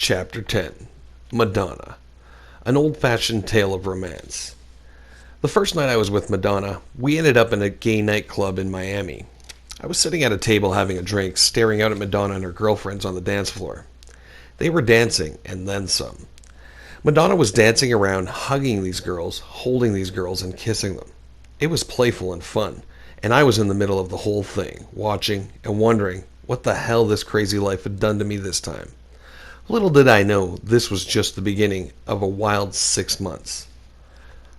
Chapter 10 Madonna, an old-fashioned tale of romance. The first night I was with Madonna, we ended up in a gay nightclub in Miami. I was sitting at a table having a drink, staring out at Madonna and her girlfriends on the dance floor. They were dancing, and then some. Madonna was dancing around, hugging these girls, holding these girls, and kissing them. It was playful and fun, and I was in the middle of the whole thing, watching and wondering what the hell this crazy life had done to me this time. Little did I know this was just the beginning of a wild 6 months.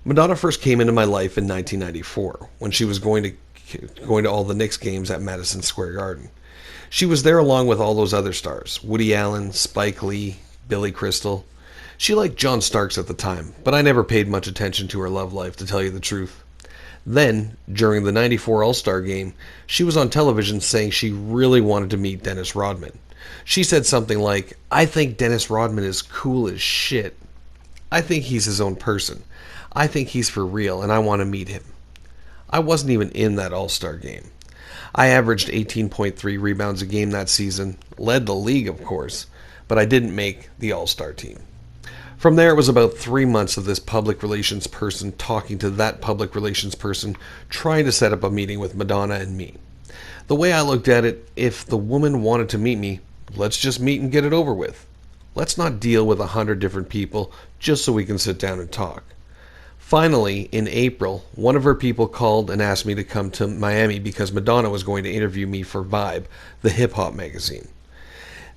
Madonna first came into my life in 1994 when she was going to all the Knicks games at Madison Square Garden. She was there along with all those other stars, Woody Allen, Spike Lee, Billy Crystal. She liked John Starks at the time, but I never paid much attention to her love life, to tell you the truth. Then, during the '94 All-Star game, she was on television saying she really wanted to meet Dennis Rodman. She said something like, "I think Dennis Rodman is cool as shit. I think he's his own person. I think he's for real, and I want to meet him." I wasn't even in that All-Star game. I averaged 18.3 rebounds a game that season, led the league, of course, but I didn't make the All-Star team. From there, it was about 3 months of this public relations person talking to that public relations person, trying to set up a meeting with Madonna and me. The way I looked at it, if the woman wanted to meet me, let's just meet and get it over with. Let's not deal with 100 different people just so we can sit down and talk. Finally, in April, one of her people called and asked me to come to Miami because Madonna was going to interview me for Vibe, the hip-hop magazine.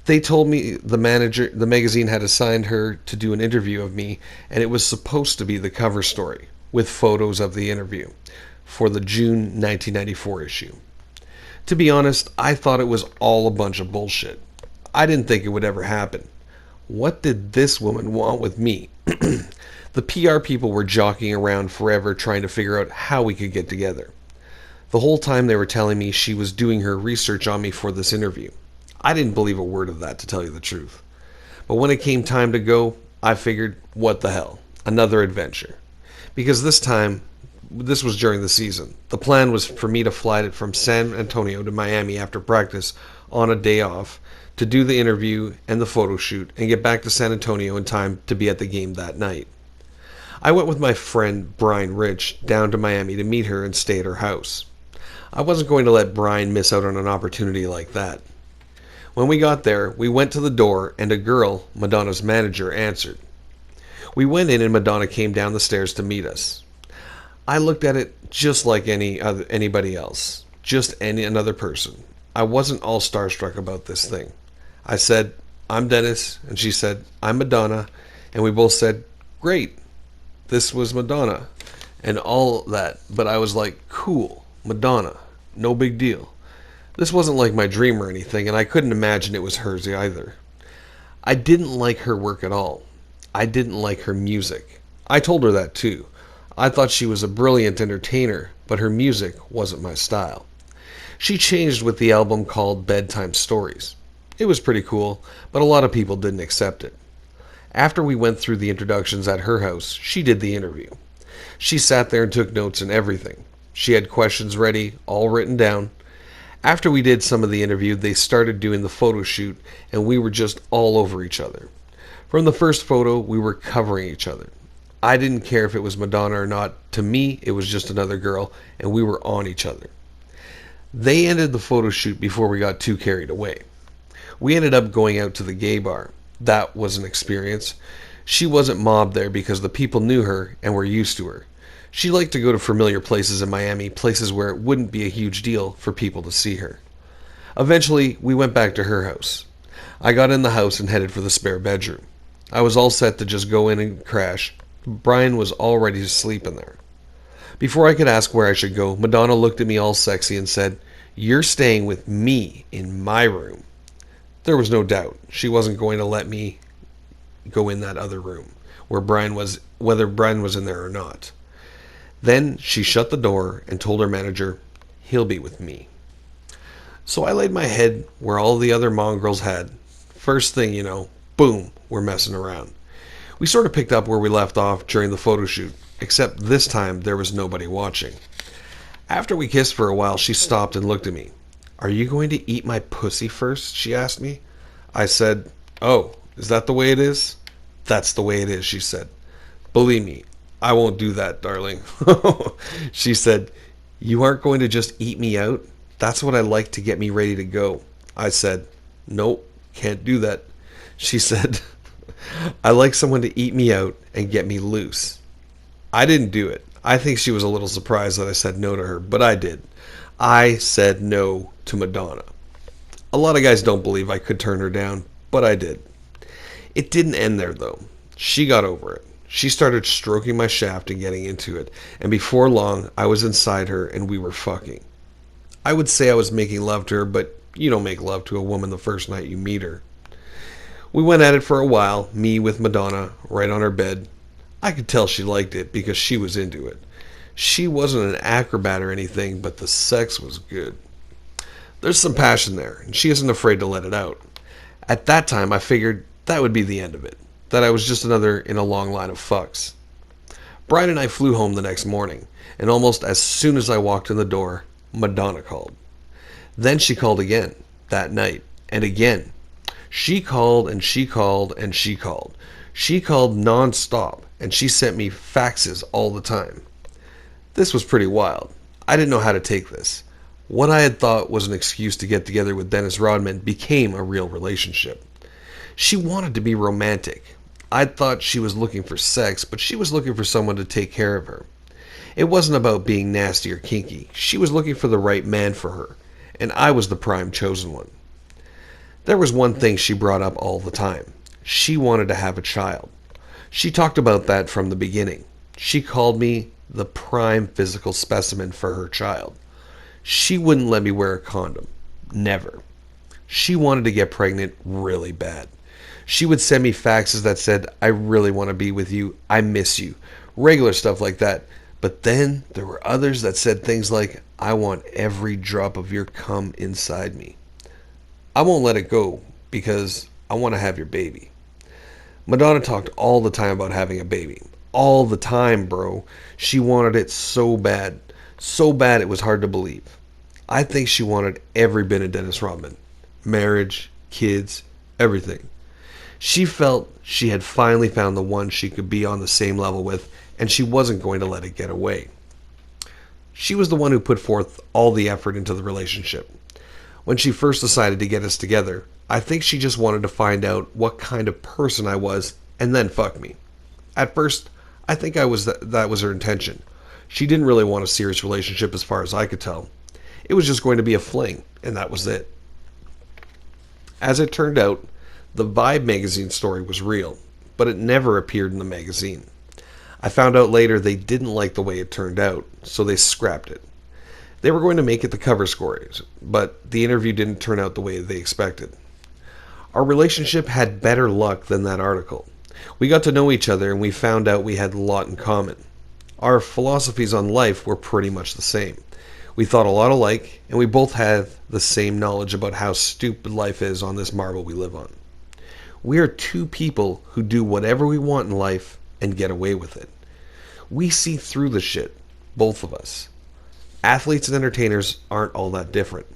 They told me the magazine had assigned her to do an interview of me, and it was supposed to be the cover story, with photos of the interview, for the June 1994 issue. To be honest, I thought it was all a bunch of bullshit. I didn't think it would ever happen. What did this woman want with me? The PR people were jockeying around forever trying to figure out how we could get together. The whole time they were telling me she was doing her research on me for this interview. I didn't believe a word of that, to tell you the truth. But when it came time to go, I figured, what the hell, another adventure. Because this was during the season. The plan was for me to fly it from San Antonio to Miami after practice on a day off to do the interview and the photo shoot and get back to San Antonio in time to be at the game that night. I went with my friend Brian Rich down to Miami to meet her and stay at her house. I wasn't going to let Brian miss out on an opportunity like that. When we got there, we went to the door and a girl, Madonna's manager, answered. We went in and Madonna came down the stairs to meet us. I looked at it just like anybody else, just another person. I wasn't all starstruck about this thing. I said, "I'm Dennis," and she said, "I'm Madonna," and we both said, "Great." This was Madonna and all that, but I was like, cool, Madonna, no big deal. This wasn't like my dream or anything, and I couldn't imagine it was hers either. I didn't like her work at all. I didn't like her music. I told her that too. I thought she was a brilliant entertainer, but her music wasn't my style. She changed with the album called Bedtime Stories. It was pretty cool, but a lot of people didn't accept it. After we went through the introductions at her house, she did the interview. She sat there and took notes and everything. She had questions ready, all written down. After we did some of the interview, they started doing the photo shoot, and we were just all over each other. From the first photo, we were covering each other. I didn't care if it was Madonna or not. To me, it was just another girl, and we were on each other. They ended the photo shoot before we got too carried away. We ended up going out to the gay bar. That was an experience. She wasn't mobbed there because the people knew her and were used to her. She liked to go to familiar places in Miami, places where it wouldn't be a huge deal for people to see her. Eventually, we went back to her house. I got in the house and headed for the spare bedroom. I was all set to just go in and crash. Brian was all ready to sleep in there. Before I could ask where I should go, Madonna looked at me all sexy and said, "You're staying with me in my room." There was no doubt she wasn't going to let me go in that other room, whether Brian was in there or not. Then she shut the door and told her manager, "He'll be with me." So I laid my head where all the other mongrels had. First thing you know, boom, we're messing around. We sort of picked up where we left off during the photo shoot, except this time there was nobody watching. After we kissed for a while, she stopped and looked at me. "Are you going to eat my pussy first?" she asked me. I said, "Oh, Is that the way it is? That's the way it is, she said. Believe me, I won't do that, darling. She said, you aren't going to just eat me out? That's what I like to get me ready to go. I said, nope, can't do that. She said, I like someone to eat me out and get me loose. I didn't do it. I think she was a little surprised that I said no to her, but I did. I said no to Madonna. A lot of guys don't believe I could turn her down, but I did. It didn't end there, though. She got over it. She started stroking my shaft and getting into it, and before long, I was inside her and we were fucking. I would say I was making love to her, but you don't make love to a woman the first night you meet her. We went at it for a while, me with Madonna, right on her bed. I could tell she liked it because she was into it. She wasn't an acrobat or anything, but the sex was good. There's some passion there, and she isn't afraid to let it out. At that time, I figured that would be the end of it, that I was just another in a long line of fucks. Brian and I flew home the next morning, and almost as soon as I walked in the door, Madonna called. Then she called again, that night, and again. She called and she called and she called. She called non-stop, and she sent me faxes all the time. This was pretty wild. I didn't know how to take this. What I had thought was an excuse to get together with Dennis Rodman became a real relationship. She wanted to be romantic. I thought she was looking for sex, but she was looking for someone to take care of her. It wasn't about being nasty or kinky. She was looking for the right man for her, and I was the prime chosen one. There was one thing she brought up all the time. She wanted to have a child. She talked about that from the beginning. She called me the prime physical specimen for her child. She wouldn't let me wear a condom. Never. She wanted to get pregnant really bad. She would send me faxes that said, I really want to be with you. I miss you. Regular stuff like that. But then there were others that said things like, I want every drop of your cum inside me. I won't let it go because I want to have your baby. Madonna talked all the time about having a baby. All the time, bro. She wanted it so bad. So bad it was hard to believe. I think she wanted every bit of Dennis Rodman. Marriage, kids, everything. She felt she had finally found the one she could be on the same level with, and she wasn't going to let it get away. She was the one who put forth all the effort into the relationship. When she first decided to get us together, I think she just wanted to find out what kind of person I was and then fuck me. At first, I think that was her intention. She didn't really want a serious relationship as far as I could tell. It was just going to be a fling, and that was it. As it turned out, the Vibe magazine story was real, but it never appeared in the magazine. I found out later they didn't like the way it turned out, so they scrapped it. They were going to make it the cover stories, but the interview didn't turn out the way they expected. Our relationship had better luck than that article. We got to know each other and we found out we had a lot in common. Our philosophies on life were pretty much the same. We thought a lot alike, and we both had the same knowledge about how stupid life is on this marble we live on. We are two people who do whatever we want in life and get away with it. We see through the shit, both of us. Athletes and entertainers aren't all that different.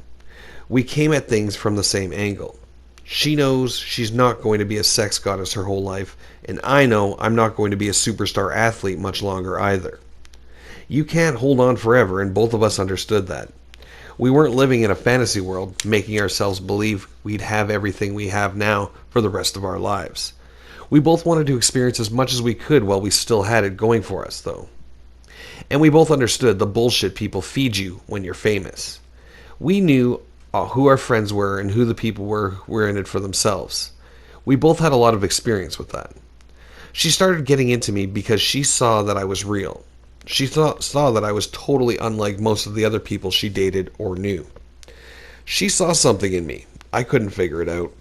We came at things from the same angle. She knows she's not going to be a sex goddess her whole life, and I know I'm not going to be a superstar athlete much longer either. You can't hold on forever, and both of us understood that. We weren't living in a fantasy world, making ourselves believe we'd have everything we have now for the rest of our lives. We both wanted to experience as much as we could while we still had it going for us, though. And we both understood the bullshit people feed you when you're famous. We knew who our friends were and who the people were who were in it for themselves. We both had a lot of experience with that. She started getting into me because she saw that I was real. She saw that I was totally unlike most of the other people she dated or knew. She saw something in me. I couldn't figure it out.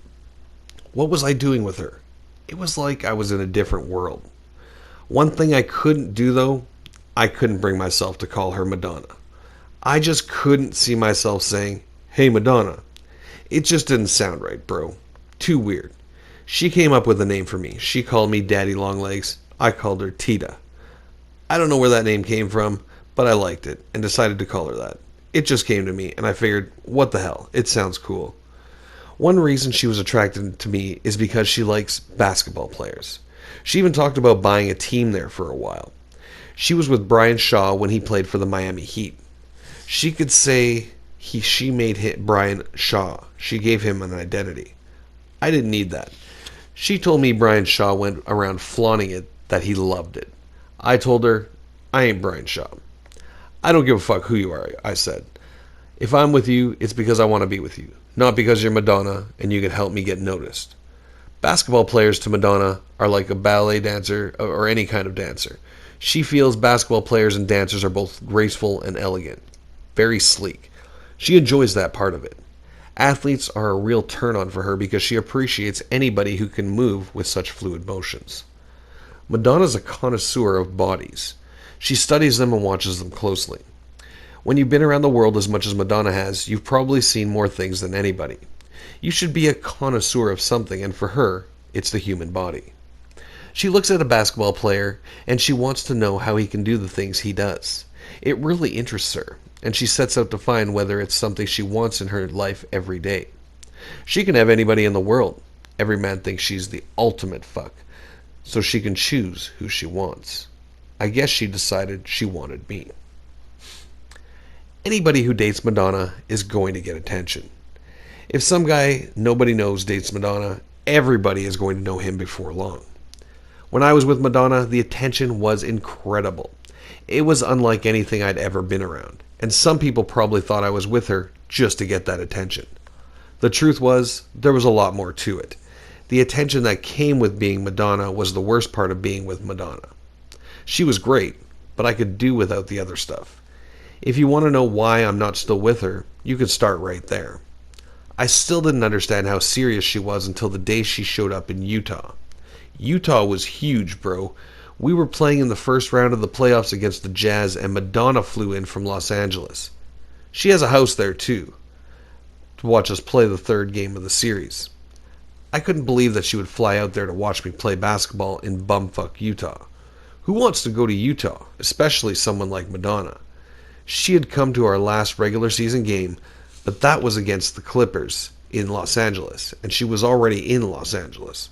What was I doing with her? It was like I was in a different world. One thing I couldn't do, though, I couldn't bring myself to call her Madonna. I just couldn't see myself saying, "Hey, Madonna." It just didn't sound right, bro. Too weird. She came up with a name for me. She called me Daddy Longlegs. I called her Tita. I don't know where that name came from, but I liked it and decided to call her that. It just came to me, and I figured, what the hell, it sounds cool. One reason she was attracted to me is because she likes basketball players. She even talked about buying a team there for a while. She was with Brian Shaw when he played for the Miami Heat. She could say she made Brian Shaw. She gave him an identity. I didn't need that. She told me Brian Shaw went around flaunting it, that he loved it. I told her, I ain't Brian Shaw. I don't give a fuck who you are, I said. If I'm with you, it's because I want to be with you, not because you're Madonna and you can help me get noticed. Basketball players to Madonna are like a ballet dancer or any kind of dancer. She feels basketball players and dancers are both graceful and elegant, very sleek. She enjoys that part of it. Athletes are a real turn-on for her because she appreciates anybody who can move with such fluid motions. Madonna's a connoisseur of bodies. She studies them and watches them closely. When you've been around the world as much as Madonna has, you've probably seen more things than anybody. You should be a connoisseur of something, and for her, it's the human body. She looks at a basketball player, and she wants to know how he can do the things he does. It really interests her, and she sets out to find whether it's something she wants in her life every day. She can have anybody in the world. Every man thinks she's the ultimate fuck, so she can choose who she wants. I guess she decided she wanted me. Anybody who dates Madonna is going to get attention. If some guy nobody knows dates Madonna, everybody is going to know him before long. When I was with Madonna, the attention was incredible. It was unlike anything I'd ever been around, and some people probably thought I was with her just to get that attention. The truth was, there was a lot more to it. The attention that came with being Madonna was the worst part of being with Madonna. She was great, but I could do without the other stuff. If you want to know why I'm not still with her, you could start right there. I still didn't understand how serious she was until the day she showed up in Utah. Utah was huge, bro. We were playing in the first round of the playoffs against the Jazz, and Madonna flew in from Los Angeles. She has a house there, too, to watch us play the third game of the series. I couldn't believe that she would fly out there to watch me play basketball in bumfuck Utah. Who wants to go to Utah, especially someone like Madonna? She had come to our last regular season game, but that was against the Clippers in Los Angeles, and she was already in Los Angeles.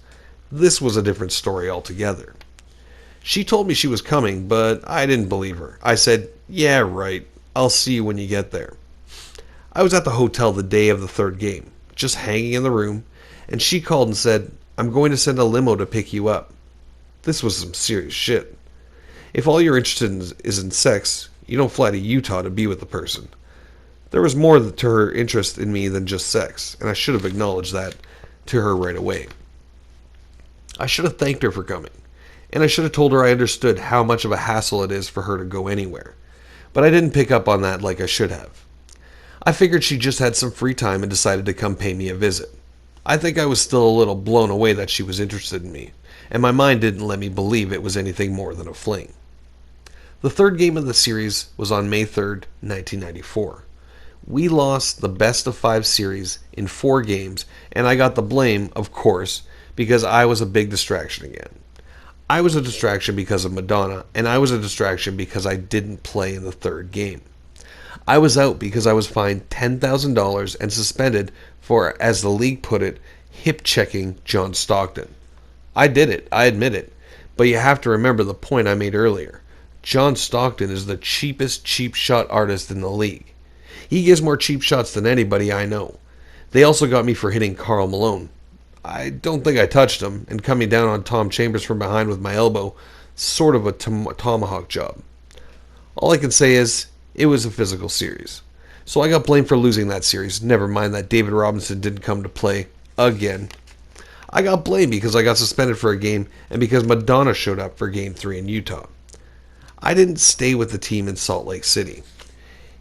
This was a different story altogether. She told me she was coming, but I didn't believe her. I said, yeah, right, I'll see you when you get there. I was at the hotel the day of the third game, just hanging in the room, and she called and said, I'm going to send a limo to pick you up. This was some serious shit. If all you're interested in is in sex, you don't fly to Utah to be with the person. There was more to her interest in me than just sex, and I should have acknowledged that to her right away. I should have thanked her for coming, and I should have told her I understood how much of a hassle it is for her to go anywhere, but I didn't pick up on that like I should have. I figured she just had some free time and decided to come pay me a visit. I think I was still a little blown away that she was interested in me, and my mind didn't let me believe it was anything more than a fling. The third game of the series was on May 3rd, 1994. We lost the best-of-5 series in 4 games, and I got the blame, of course, because I was a big distraction again. I was a distraction because of Madonna, and I was a distraction because I didn't play in the third game. I was out because I was fined $10,000 and suspended for, as the league put it, hip-checking John Stockton. I did it, I admit it, but you have to remember the point I made earlier. John Stockton is the cheapest cheap shot artist in the league. He gives more cheap shots than anybody I know. They also got me for hitting Karl Malone. I don't think I touched him, and coming down on Tom Chambers from behind with my elbow, sort of a tomahawk job. All I can say is, it was a physical series. So I got blamed for losing that series, never mind that David Robinson didn't come to play again. I got blamed because I got suspended for a game, and because Madonna showed up for Game 3 in Utah. I didn't stay with the team in Salt Lake City.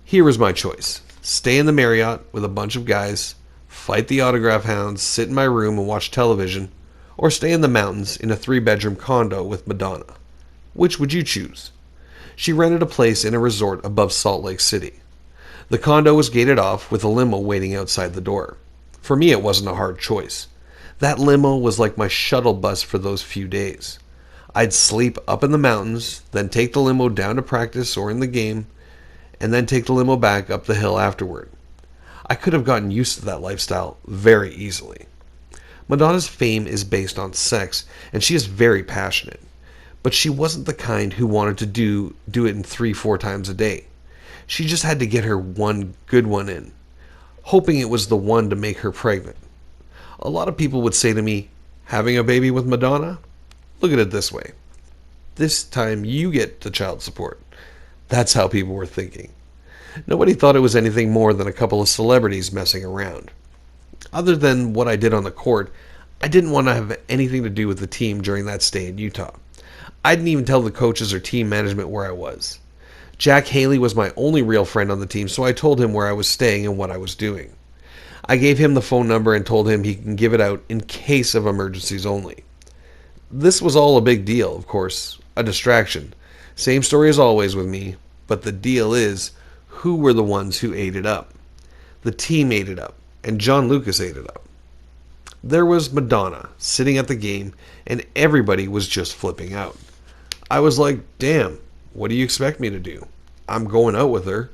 Here was my choice. Stay in the Marriott with a bunch of guys, fight the autograph hounds, sit in my room and watch television, or stay in the mountains in a 3-bedroom condo with Madonna. Which would you choose? She rented a place in a resort above Salt Lake City. The condo was gated off with a limo waiting outside the door. For me, it wasn't a hard choice. That limo was like my shuttle bus for those few days. I'd sleep up in the mountains, then take the limo down to practice or in the game, and then take the limo back up the hill afterward. I could have gotten used to that lifestyle very easily. Madonna's fame is based on sex, and she is very passionate. But she wasn't the kind who wanted to do it in 3-4 times a day. She just had to get her one good one in, hoping it was the one to make her pregnant. A lot of people would say to me, having a baby with Madonna? Look at it this way. This time you get the child support. That's how people were thinking. Nobody thought it was anything more than a couple of celebrities messing around. Other than what I did on the court, I didn't want to have anything to do with the team during that stay in Utah. I didn't even tell the coaches or team management where I was. Jack Haley was my only real friend on the team, so I told him where I was staying and what I was doing. I gave him the phone number and told him he can give it out in case of emergencies only. This was all a big deal, of course, a distraction. Same story as always with me, but the deal is, who were the ones who ate it up? The team ate it up, and John Lucas ate it up. There was Madonna sitting at the game, and everybody was just flipping out. I was like, damn, what do you expect me to do? I'm going out with her.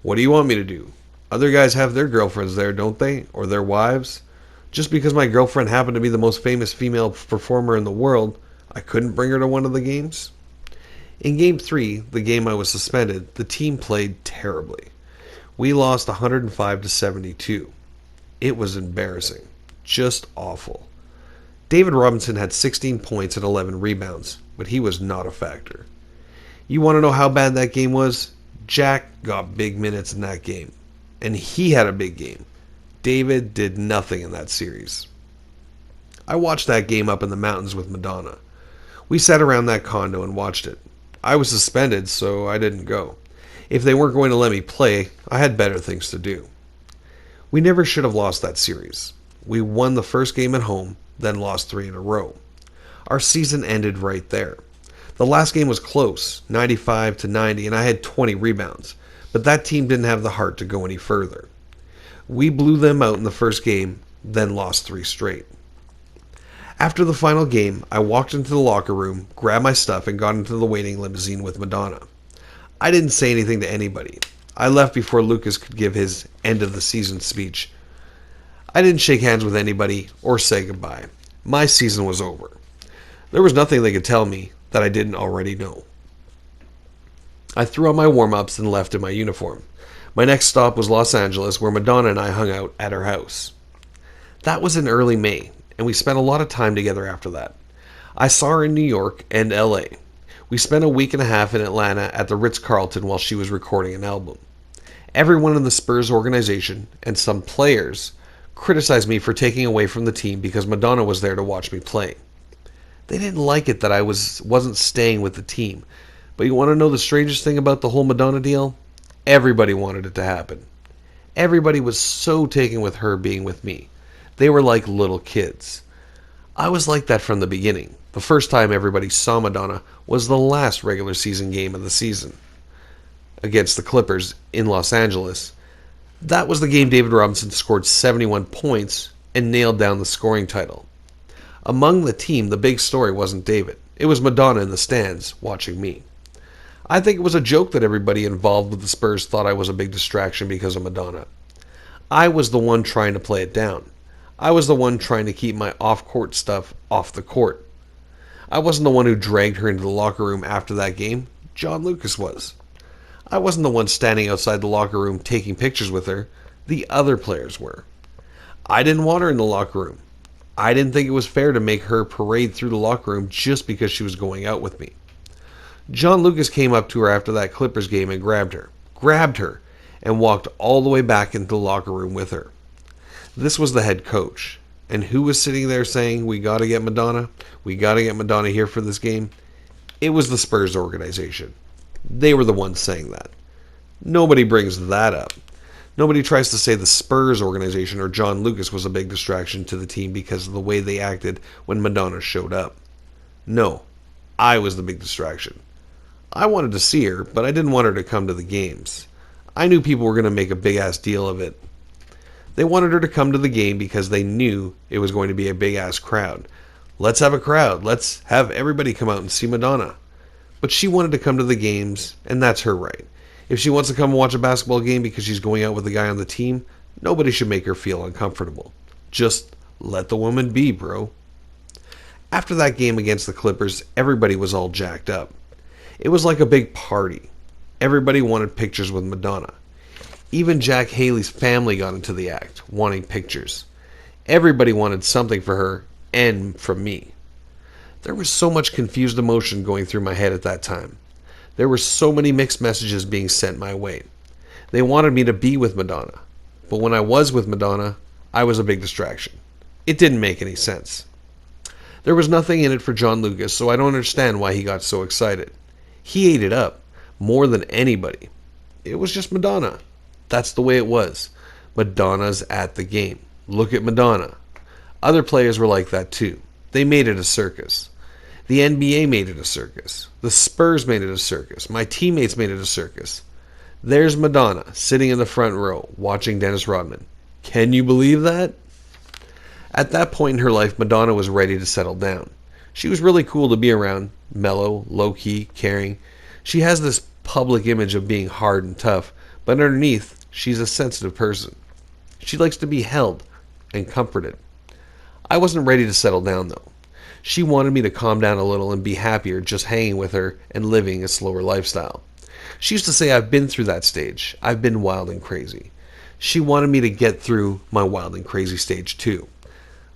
What do you want me to do? Other guys have their girlfriends there, don't they? Or their wives? Just because my girlfriend happened to be the most famous female performer in the world, I couldn't bring her to one of the games? In Game 3, the game I was suspended, the team played terribly. We lost 105-72. It was embarrassing. Just awful. David Robinson had 16 points and 11 rebounds, but he was not a factor. You want to know how bad that game was? Jack got big minutes in that game, and he had a big game. David did nothing in that series. I watched that game up in the mountains with Madonna. We sat around that condo and watched it. I was suspended, so I didn't go. If they weren't going to let me play, I had better things to do. We never should have lost that series. We won the first game at home, then lost 3 in a row. Our season ended right there. The last game was close, 95-90, and I had 20 rebounds, but that team didn't have the heart to go any further. We blew them out in the first game, then lost 3 straight. After the final game, I walked into the locker room, grabbed my stuff, and got into the waiting limousine with Madonna. I didn't say anything to anybody. I left before Lucas could give his end-of-the-season speech. I didn't shake hands with anybody or say goodbye. My season was over. There was nothing they could tell me that I didn't already know. I threw on my warm-ups and left in my uniform. My next stop was Los Angeles, where Madonna and I hung out at her house. That was in early May, and we spent a lot of time together after that. I saw her in New York and LA. We spent a week and a half in Atlanta at the Ritz-Carlton while she was recording an album. Everyone in the Spurs organization, and some players, criticized me for taking away from the team because Madonna was there to watch me play. They didn't like it that I wasn't staying with the team. But you want to know the strangest thing about the whole Madonna deal? Everybody wanted it to happen. Everybody was so taken with her being with me. They were like little kids. I was like that from the beginning. The first time everybody saw Madonna was the last regular season game of the season against the Clippers in Los Angeles. That was the game David Robinson scored 71 points and nailed down the scoring title. Among the team, the big story wasn't David. It was Madonna in the stands watching me. I think it was a joke that everybody involved with the Spurs thought I was a big distraction because of Madonna. I was the one trying to play it down. I was the one trying to keep my off-court stuff off the court. I wasn't the one who dragged her into the locker room after that game. John Lucas was. I wasn't the one standing outside the locker room taking pictures with her. The other players were. I didn't want her in the locker room. I didn't think it was fair to make her parade through the locker room just because she was going out with me. John Lucas came up to her after that Clippers game and grabbed her, and walked all the way back into the locker room with her. This was the head coach. And who was sitting there saying, we got to get Madonna? We got to get Madonna here for this game? It was the Spurs organization. They were the ones saying that. Nobody brings that up. Nobody tries to say the Spurs organization or John Lucas was a big distraction to the team because of the way they acted when Madonna showed up. No, I was the big distraction. I wanted to see her, but I didn't want her to come to the games. I knew people were going to make a big-ass deal of it. They wanted her to come to the game because they knew it was going to be a big-ass crowd. Let's have a crowd. Let's have everybody come out and see Madonna. But she wanted to come to the games, and that's her right. If she wants to come and watch a basketball game because she's going out with a guy on the team, Nobody should make her feel uncomfortable. Just let the woman be, bro. After that game against the Clippers, everybody was all jacked up. It was like a big party. Everybody wanted pictures with Madonna. Even Jack Haley's family got into the act, wanting pictures. Everybody wanted something for her and from me. There was so much confused emotion going through my head at that time. There were so many mixed messages being sent my way. They wanted me to be with Madonna, but when I was with Madonna, I was a big distraction. It didn't make any sense. There was nothing in it for John Lucas, so I don't understand why he got so excited. He ate it up, more than anybody. It was just Madonna. That's the way it was. Madonna's at the game. Look at Madonna. Other players were like that too. They made it a circus. The NBA made it a circus. The Spurs made it a circus. My teammates made it a circus. There's Madonna sitting in the front row watching Dennis Rodman. Can you believe that? At that point in her life, Madonna was ready to settle down. She was really cool to be around, mellow, low-key, caring. She has this public image of being hard and tough, but underneath, she's a sensitive person. She likes to be held and comforted. I wasn't ready to settle down, though. She wanted me to calm down a little and be happier just hanging with her and living a slower lifestyle. She used to say I've been through that stage. I've been wild and crazy. She wanted me to get through my wild and crazy stage too.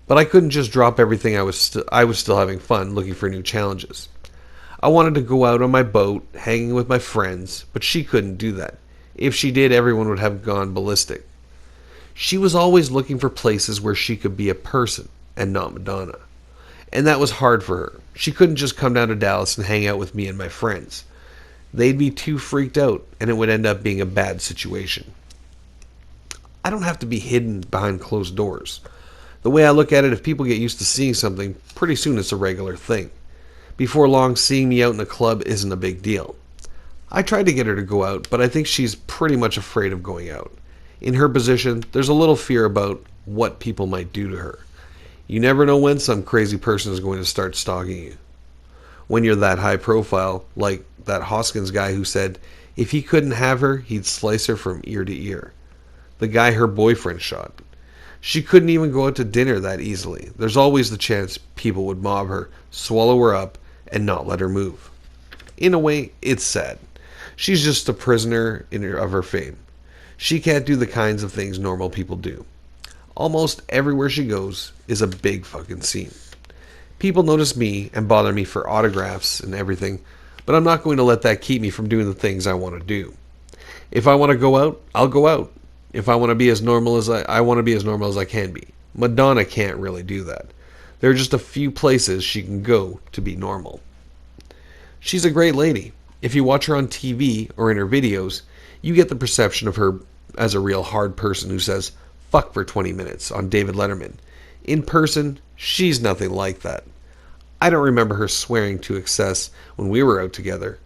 But I couldn't just drop everything. I was still having fun, looking for new challenges. I wanted to go out on my boat, hanging with my friends, but she couldn't do that. If she did, everyone would have gone ballistic. She was always looking for places where she could be a person and not Madonna. And that was hard for her. She couldn't just come down to Dallas and hang out with me and my friends. They'd be too freaked out, and it would end up being a bad situation. I don't have to be hidden behind closed doors. The way I look at it, if people get used to seeing something, pretty soon it's a regular thing. Before long, seeing me out in a club isn't a big deal. I tried to get her to go out, but I think she's pretty much afraid of going out. In her position, there's a little fear about what people might do to her. You never know when some crazy person is going to start stalking you. When you're that high profile, like that Hoskins guy who said if he couldn't have her, he'd slice her from ear to ear. The guy her boyfriend shot. She couldn't even go out to dinner that easily. There's always the chance people would mob her, swallow her up, and not let her move. In a way, it's sad. She's just a prisoner of her fame. She can't do the kinds of things normal people do. Almost everywhere she goes is a big fucking scene. People notice me and bother me for autographs and everything, but I'm not going to let that keep me from doing the things I want to do. If I want to go out, I'll go out. If I want to be as normal as I want to be as normal as I can be. Madonna can't really do that. There are just a few places she can go to be normal. She's a great lady. If you watch her on TV or in her videos, you get the perception of her as a real hard person who says fuck for 20 minutes on David Letterman. In person, she's nothing like that. I don't remember her swearing to excess when we were out together.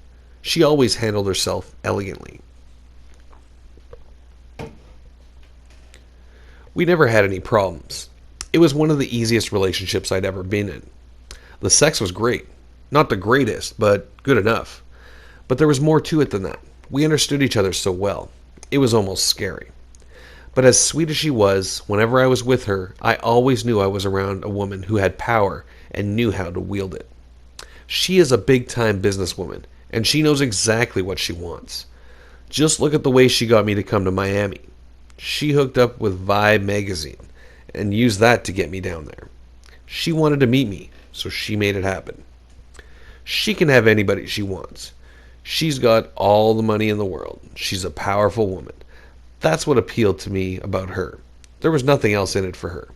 She always handled herself elegantly. We never had any problems. It was one of the easiest relationships I'd ever been in. The sex was great. Not the greatest, but good enough. But there was more to it than that. We understood each other so well. It was almost scary. But as sweet as she was, whenever I was with her, I always knew I was around a woman who had power and knew how to wield it. She is a big-time businesswoman, and she knows exactly what she wants. Just look at the way she got me to come to Miami. She hooked up with Vibe magazine and used that to get me down there. She wanted to meet me, so she made it happen. She can have anybody she wants. She's got all the money in the world. She's a powerful woman. That's what appealed to me about her. There was nothing else in it for her.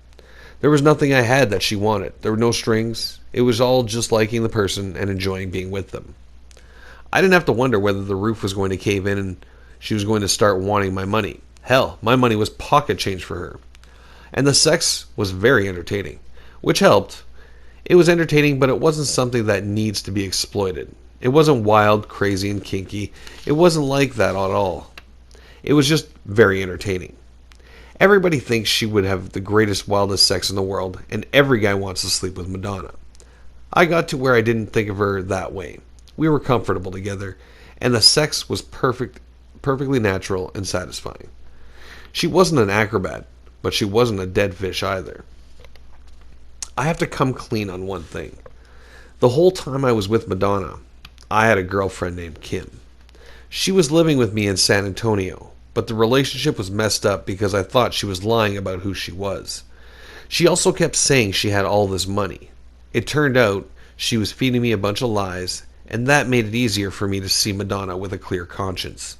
There was nothing I had that she wanted. There were no strings. It was all just liking the person and enjoying being with them. I didn't have to wonder whether the roof was going to cave in and she was going to start wanting my money. Hell, my money was pocket change for her. And the sex was very entertaining, which helped. It was entertaining, but it wasn't something that needs to be exploited. It wasn't wild, crazy, and kinky. It wasn't like that at all. It was just very entertaining. Everybody thinks she would have the greatest, wildest sex in the world, and every guy wants to sleep with Madonna. I got to where I didn't think of her that way. We were comfortable together, and the sex was perfectly natural and satisfying. She wasn't an acrobat, but she wasn't a dead fish either. I have to come clean on one thing. The whole time I was with Madonna, I had a girlfriend named Kim. She was living with me in San Antonio, but the relationship was messed up because I thought she was lying about who she was. She also kept saying she had all this money. It turned out she was feeding me a bunch of lies, and that made it easier for me to see Madonna with a clear conscience.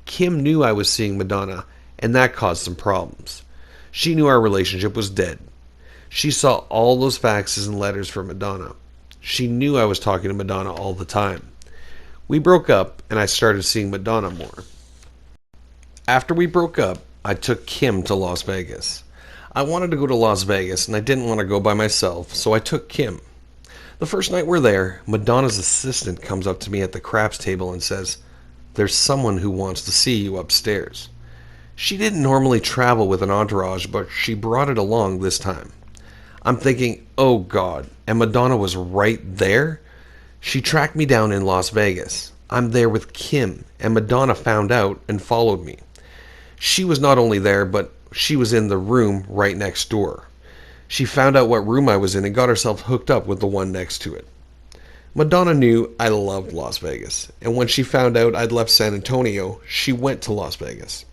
Kim knew I was seeing Madonna, and that caused some problems. She knew our relationship was dead. She saw all those faxes and letters from Madonna. She knew I was talking to Madonna all the time. We broke up, and I started seeing Madonna more. After we broke up, I took Kim to Las Vegas. I wanted to go to Las Vegas, and I didn't want to go by myself, so I took Kim. The first night we're there, Madonna's assistant comes up to me at the craps table and says, "There's someone who wants to see you upstairs." She didn't normally travel with an entourage, but she brought it along this time. I'm thinking, oh God, and Madonna was right there? She tracked me down in Las Vegas. I'm there with Kim, and Madonna found out and followed me. She was not only there, but she was in the room right next door. She found out what room I was in and got herself hooked up with the one next to it. Madonna knew I loved Las Vegas, and when she found out I'd left San Antonio, she went to Las Vegas.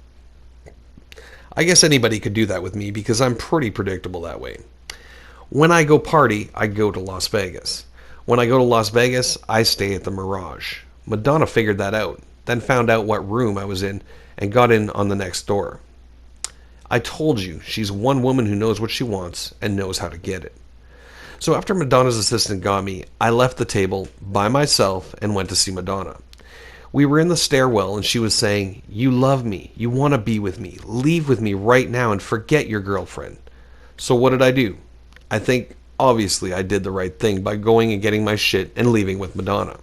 I guess anybody could do that with me because I'm pretty predictable that way. When I go party, I go to Las Vegas. When I go to Las Vegas, I stay at the Mirage. Madonna figured that out, then found out what room I was in and got in on the next door. I told you, she's one woman who knows what she wants and knows how to get it. So after Madonna's assistant got me, I left the table by myself and went to see Madonna. We were in the stairwell and she was saying, "You love me, you want to be with me, leave with me right now and forget your girlfriend." So what did I do? I think, obviously, I did the right thing by going and getting my shit and leaving with Madonna.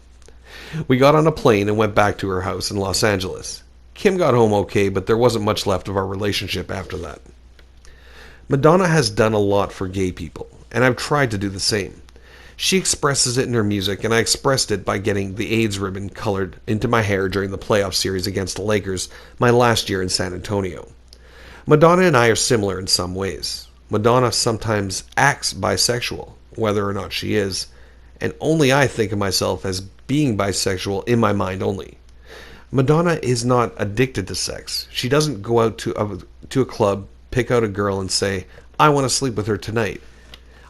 We got on a plane and went back to her house in Los Angeles. Kim got home okay, but there wasn't much left of our relationship after that. Madonna has done a lot for gay people, and I've tried to do the same. She expresses it in her music, and I expressed it by getting the AIDS ribbon colored into my hair during the playoff series against the Lakers my last year in San Antonio. Madonna and I are similar in some ways. Madonna sometimes acts bisexual, whether or not she is, and only I think of myself as being bisexual in my mind only. Madonna is not addicted to sex. She doesn't go out to a club, pick out a girl, and say, "I want to sleep with her tonight."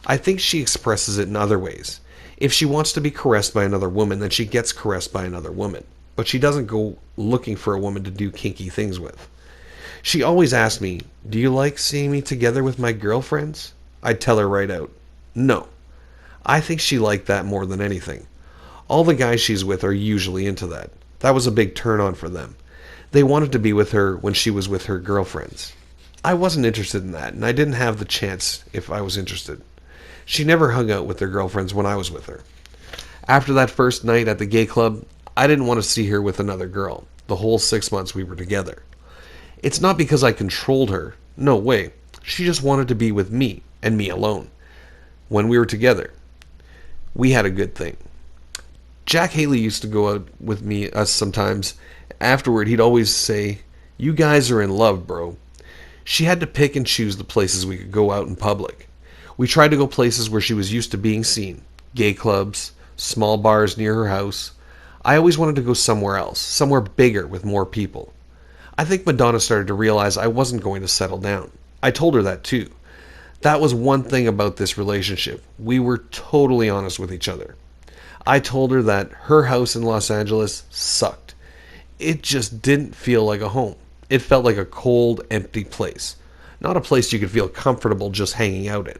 I think she expresses it in other ways. If she wants to be caressed by another woman, then she gets caressed by another woman. But she doesn't go looking for a woman to do kinky things with. She always asks me, "Do you like seeing me together with my girlfriends?" I'd tell her right out, no. I think she liked that more than anything. All the guys she's with are usually into that. That was a big turn on for them. They wanted to be with her when she was with her girlfriends. I wasn't interested in that, and I didn't have the chance if I was interested. She never hung out with her girlfriends when I was with her. After that first night at the gay club, I didn't want to see her with another girl, the whole 6 months we were together. It's not because I controlled her. No way. She just wanted to be with me, and me alone. When we were together, we had a good thing. Jack Haley used to go out with us sometimes. Afterward, he'd always say, "You guys are in love, bro." She had to pick and choose the places we could go out in public. We tried to go places where she was used to being seen. Gay clubs, small bars near her house. I always wanted to go somewhere else, somewhere bigger with more people. I think Madonna started to realize I wasn't going to settle down. I told her that too. That was one thing about this relationship. We were totally honest with each other. I told her that her house in Los Angeles sucked. It just didn't feel like a home. It felt like a cold, empty place. Not a place you could feel comfortable just hanging out in.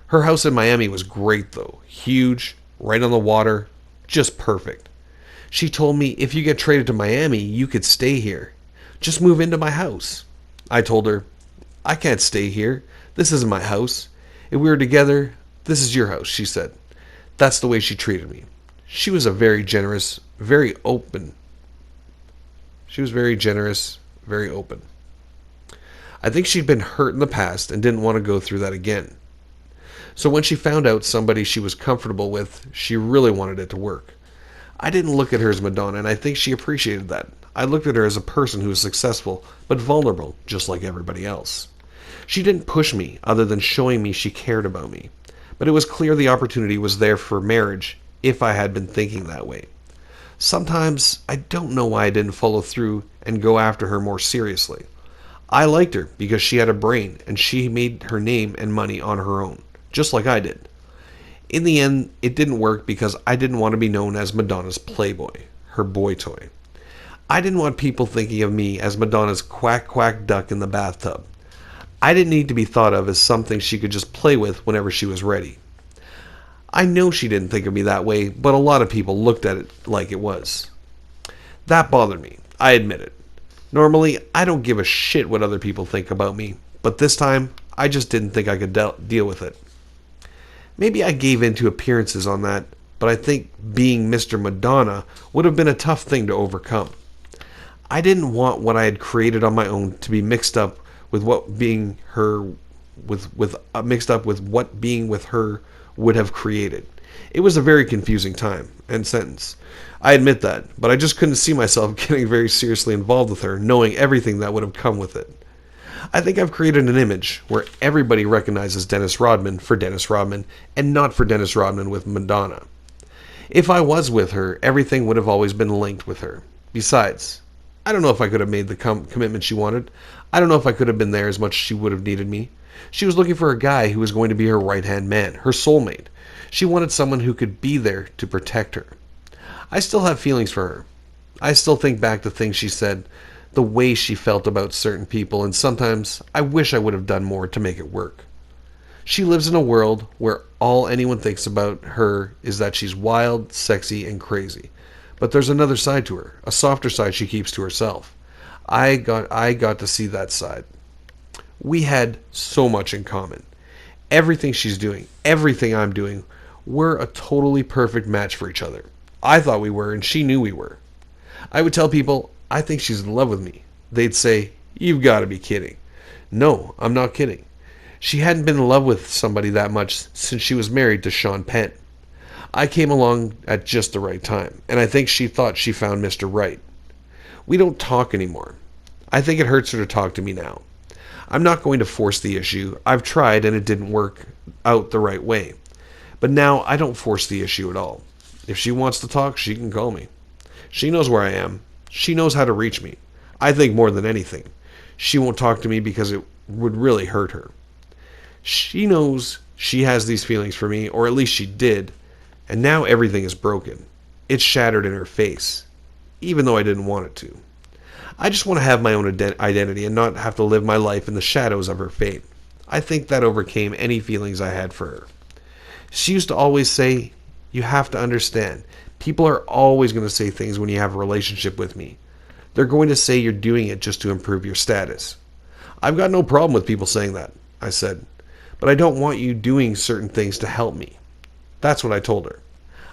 Her house in Miami was great though. Huge, right on the water, just perfect. She told me if you get traded to Miami, you could stay here. Just move into my house. I told her, "I can't stay here. This isn't my house. If we were together, this is your house," she said. That's the way she treated me. She was a very generous, very open. She was very generous, very open. I think she'd been hurt in the past and didn't want to go through that again. So when she found out somebody she was comfortable with, she really wanted it to work. I didn't look at her as Madonna, and I think she appreciated that. I looked at her as a person who was successful, but vulnerable, just like everybody else. She didn't push me, other than showing me she cared about me. But it was clear the opportunity was there for marriage, if I had been thinking that way. Sometimes, I don't know why I didn't follow through and go after her more seriously. I liked her because she had a brain, and she made her name and money on her own, just like I did. In the end, it didn't work because I didn't want to be known as Madonna's playboy, her boy toy. I didn't want people thinking of me as Madonna's quack quack duck in the bathtub. I didn't need to be thought of as something she could just play with whenever she was ready. I know she didn't think of me that way, but a lot of people looked at it like it was. That bothered me, I admit it. Normally, I don't give a shit what other people think about me, but this time, I just didn't think I could deal with it. Maybe I gave in to appearances on that, but I think being Mr. Madonna would have been a tough thing to overcome. I didn't want what I had created on my own to be mixed up with what being her mixed up with what being with her would have created. It was a very confusing time and sentence. I admit that, but I just couldn't see myself getting very seriously involved with her, knowing everything that would have come with it. I think I've created an image where everybody recognizes Dennis Rodman for Dennis Rodman and not for Dennis Rodman with Madonna. If I was with her, everything would have always been linked with her. Besides, I don't know if I could have made the commitment she wanted. I don't know if I could have been there as much as she would have needed me. She was looking for a guy who was going to be her right-hand man, her soulmate. She wanted someone who could be there to protect her. I still have feelings for her. I still think back to things she said, the way she felt about certain people, and sometimes I wish I would have done more to make it work. She lives in a world where all anyone thinks about her is that she's wild, sexy, and crazy. But there's another side to her, a softer side she keeps to herself. I got to see that side. We had so much in common. Everything she's doing, everything I'm doing, we're a totally perfect match for each other. I thought we were, and she knew we were. I would tell people, I think she's in love with me. They'd say, you've got to be kidding. No, I'm not kidding. She hadn't been in love with somebody that much since she was married to Sean Penn. I came along at just the right time, and I think she thought she found Mr. Right. We don't talk anymore. I think it hurts her to talk to me now. I'm not going to force the issue. I've tried and it didn't work out the right way. But now I don't force the issue at all. If she wants to talk, she can call me. She knows where I am. She knows how to reach me. I think more than anything, she won't talk to me because it would really hurt her. She knows she has these feelings for me, or at least she did, and now everything is broken. It's shattered in her face, even though I didn't want it to. I just want to have my own identity and not have to live my life in the shadows of her fate. I think that overcame any feelings I had for her. She used to always say, you have to understand, people are always going to say things when you have a relationship with me. They're going to say you're doing it just to improve your status. I've got no problem with people saying that, I said, but I don't want you doing certain things to help me. That's what I told her.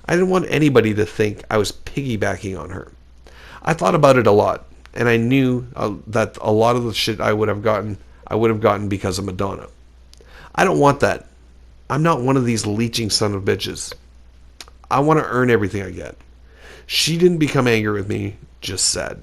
I didn't want anybody to think I was piggybacking on her. I thought about it a lot, and I knew that a lot of the shit I would have gotten because of Madonna. I don't want that. I'm not one of these leeching son of bitches. I want to earn everything I get. She didn't become angry with me, just sad.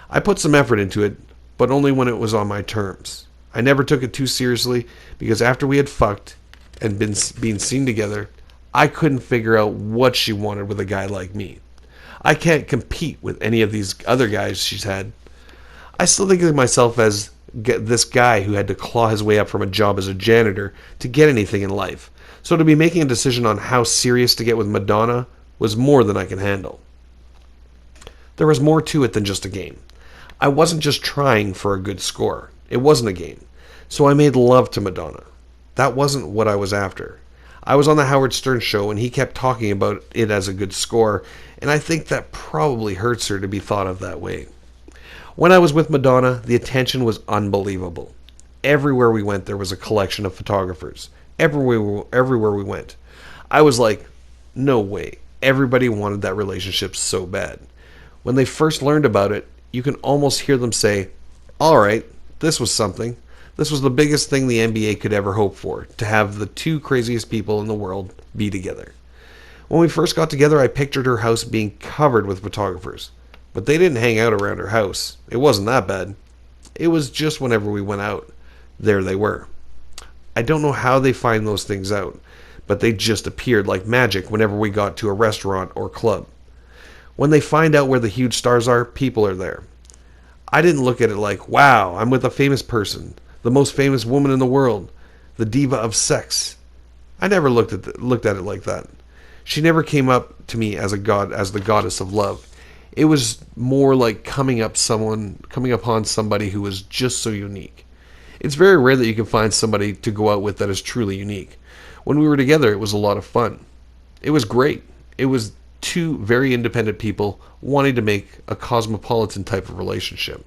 I put some effort into it, but only when it was on my terms. I never took it too seriously because after we had fucked and been seen together, I couldn't figure out what she wanted with a guy like me. I can't compete with any of these other guys she's had. I still think of myself as this guy who had to claw his way up from a job as a janitor to get anything in life. So to be making a decision on how serious to get with Madonna was more than I can handle. There was more to it than just a game. I wasn't just trying for a good score. It wasn't a game. So I made love to Madonna. That wasn't what I was after. I was on the Howard Stern show and he kept talking about it as a good score, and I think that probably hurts her to be thought of that way. When I was with Madonna, the attention was unbelievable. Everywhere we went, there was a collection of photographers. Everywhere we went. I was like, no way. Everybody wanted that relationship so bad. When they first learned about it, you can almost hear them say, all right, this was something. This was the biggest thing the NBA could ever hope for, to have the two craziest people in the world be together. When we first got together, I pictured her house being covered with photographers. but they didn't hang out around her house. It wasn't that bad. It was just whenever we went out, there they were. I don't know how they find those things out, but they just appeared like magic whenever we got to a restaurant or club. When they find out where the huge stars are, people are there. I didn't look at it like, wow, I'm with a famous person, the most famous woman in the world, the diva of sex. I never looked at it like that. She never came up to me as the goddess of love. It was more like coming upon somebody who was just so unique. It's very rare that you can find somebody to go out with that is truly unique. When we were together, it was a lot of fun. It was great. It was two very independent people wanting to make a cosmopolitan type of relationship.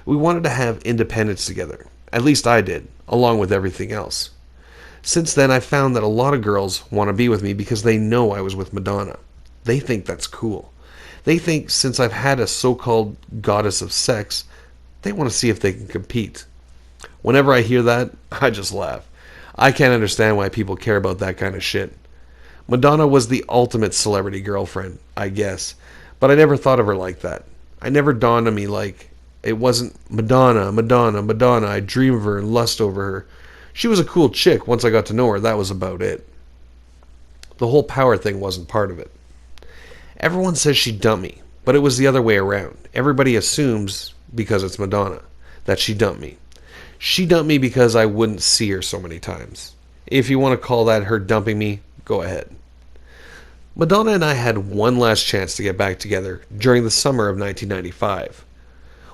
We wanted to have independence together. At least I did, along with everything else. Since then, I found that a lot of girls want to be with me because they know I was with Madonna. They think that's cool. They think since I've had a so-called goddess of sex, they want to see if they can compete. Whenever I hear that, I just laugh. I can't understand why people care about that kind of shit. Madonna was the ultimate celebrity girlfriend, I guess, but I never thought of her like that. I never dawned on me like it wasn't Madonna, Madonna, Madonna. I dream of her and lust over her. She was a cool chick. Once I got to know her, that was about it. The whole power thing wasn't part of it. Everyone says she dumped me, but it was the other way around. Everybody assumes, because it's Madonna, that she dumped me. She dumped me because I wouldn't see her so many times. If you want to call that her dumping me, go ahead. Madonna and I had one last chance to get back together during the summer of 1995.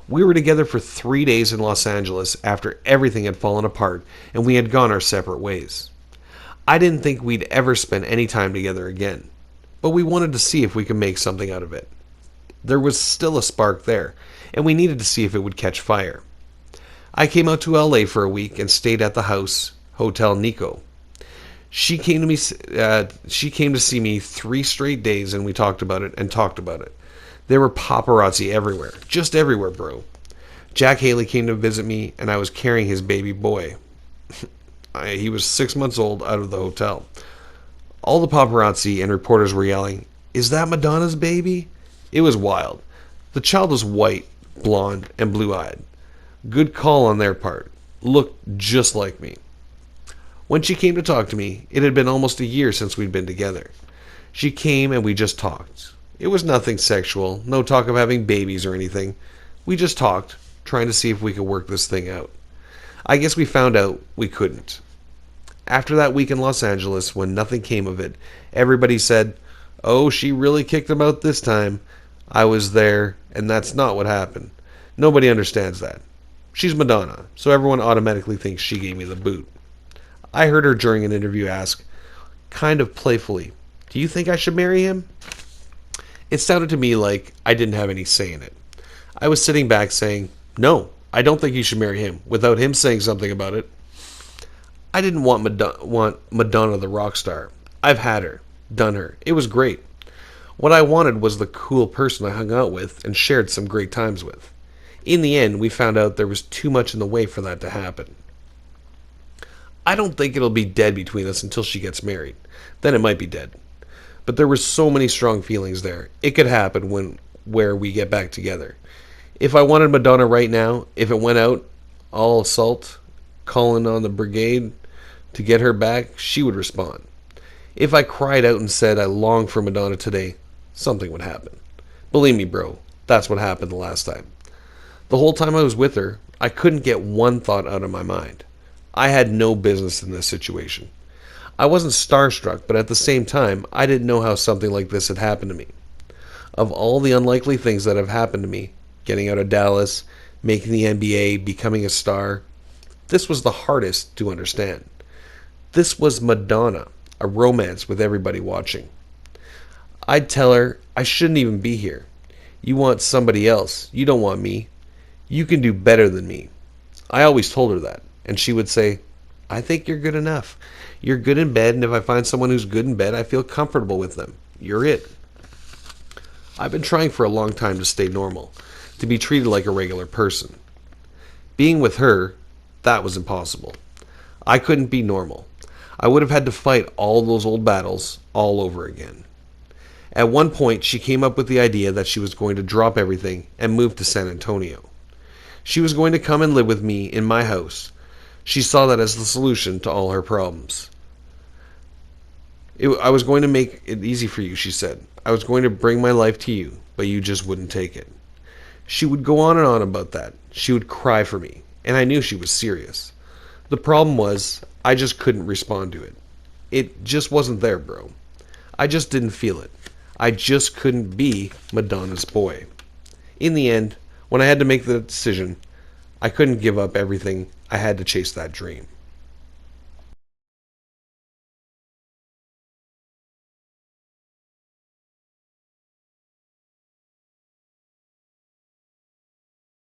We were together for 3 days in Los Angeles after everything had fallen apart and we had gone our separate ways. I didn't think we'd ever spend any time together again, but we wanted to see if we could make something out of it. There was still a spark there, and we needed to see if it would catch fire. I came out to LA for a week and stayed at the house, Hotel Nico. She came to see me 3 straight days, and we talked about it. There were paparazzi everywhere, just everywhere, bro. Jack Haley came to visit me, and I was carrying his baby boy. He was 6 months old out of the hotel. All the paparazzi and reporters were yelling, "Is that Madonna's baby?" It was wild. The child was white, blonde, and blue-eyed. Good call on their part. Looked just like me. When she came to talk to me, it had been almost a year since we'd been together. She came and we just talked. It was nothing sexual, no talk of having babies or anything. We just talked, trying to see if we could work this thing out. I guess we found out we couldn't. After that week in Los Angeles, when nothing came of it, everybody said, "Oh, she really kicked him out this time." I was there, and that's not what happened. Nobody understands that. She's Madonna, so everyone automatically thinks she gave me the boot. I heard her during an interview ask, kind of playfully, "Do you think I should marry him?" It sounded to me like I didn't have any say in it. I was sitting back saying, "No, I don't think you should marry him," without him saying something about it. I didn't want Madonna the rock star. I've had her, done her. It was great. What I wanted was the cool person I hung out with and shared some great times with. In the end, we found out there was too much in the way for that to happen. I don't think it'll be dead between us until she gets married. Then it might be dead. But there were so many strong feelings there. It could happen where we get back together. If I wanted Madonna right now, if it went out, all assault, calling on the brigade to get her back, she would respond. If I cried out and said I long for Madonna today, something would happen. Believe me, bro, that's what happened the last time. The whole time I was with her, I couldn't get one thought out of my mind. I had no business in this situation. I wasn't starstruck, but at the same time, I didn't know how something like this had happened to me. Of all the unlikely things that have happened to me, getting out of Dallas, making the NBA, becoming a star, this was the hardest to understand. This was Madonna, a romance with everybody watching. I'd tell her, "I shouldn't even be here. You want somebody else. You don't want me. You can do better than me." I always told her that, and she would say, "I think you're good enough. You're good in bed, and if I find someone who's good in bed, I feel comfortable with them. You're it." I've been trying for a long time to stay normal, to be treated like a regular person. Being with her, that was impossible. I couldn't be normal. I would have had to fight all those old battles all over again. At one point, she came up with the idea that she was going to drop everything and move to San Antonio. She was going to come and live with me in my house. She saw that as the solution to all her problems. I was going to make it easy for you, she said. I was going to bring my life to you, but you just wouldn't take it. She would go on and on about that. She would cry for me, and I knew she was serious. The problem was, I just couldn't respond to it. It just wasn't there, bro. I just didn't feel it. I just couldn't be Madonna's boy. In the end, when I had to make the decision, I couldn't give up everything. I had to chase that dream.